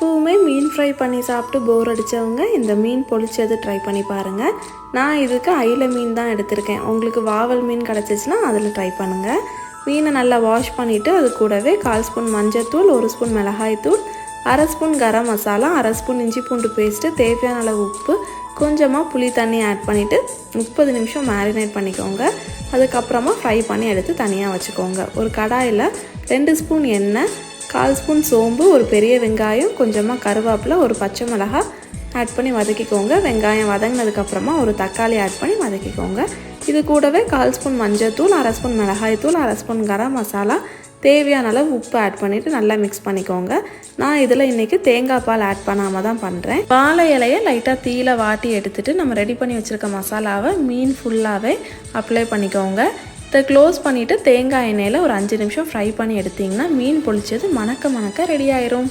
எப்பவுமே மீன் ஃப்ரை பண்ணி சாப்பிட்டு போர் அடித்தவங்க இந்த மீன் பொரிச்சது ட்ரை பண்ணி பாருங்கள். நான் இதுக்கு அயிலை மீன் தான் எடுத்திருக்கேன். உங்களுக்கு வாவல் மீன் கிடச்சிச்சின்னா அதில் ட்ரை பண்ணுங்கள். மீனை நல்லா வாஷ் பண்ணிவிட்டு அது கூடவே 1/4 ஸ்பூன் மஞ்சள்தூள், 1 ஸ்பூன் மிளகாய்த்தூள், 1/2 ஸ்பூன் கரம் மசாலா, 1/2 ஸ்பூன் இஞ்சி பூண்டு பேஸ்ட்டு, தேவையான அளவு உப்பு, கொஞ்சமாக புளி தண்ணி ஆட் பண்ணிவிட்டு 30 நிமிஷம் மேரினேட் பண்ணிக்கோங்க. அதுக்கப்புறமா ஃப்ரை பண்ணி எடுத்து தனியாக வச்சுக்கோங்க. ஒரு கடாயில் 2 ஸ்பூன் எண்ணெய், 1/4 ஸ்பூன் சோம்பு, ஒரு பெரிய வெங்காயம், கொஞ்சமாக கருவேப்பிலை, ஒரு பச்சை மிளகாய் ஆட் பண்ணி வதக்கிக்கோங்க. வெங்காயம் வதங்கினதுக்கப்புறமா ஒரு தக்காளி ஆட் பண்ணி வதக்கிக்கோங்க. இது கூடவே 1/4 ஸ்பூன் மஞ்சள்தூள், 1/2 ஸ்பூன் மிளகாய்த்தூள், 1/2 ஸ்பூன் கரம் மசாலா, தேவையான அளவு உப்பு ஆட் பண்ணிவிட்டு நல்லா மிக்ஸ் பண்ணிக்கோங்க. நான் இதில் இன்றைக்கி தேங்காய் பால் ஆட் பண்ணாமல் தான் பண்ணுறேன். வாழை இலையை லைட்டாக தீயில வாட்டி எடுத்துகிட்டு நம்ம ரெடி பண்ணி வச்சுருக்க மசாலாவை மீன் ஃபுல்லாகவே அப்ளை பண்ணிக்கோங்க. இதை க்ளோஸ் பண்ணிவிட்டு தேங்காய் எண்ணெயில் ஒரு 5 நிமிஷம் ஃப்ரை பண்ணி எடுத்திங்கன்னா மீன் பொரிச்சது மணக்க ரெடி ஆயிரும்.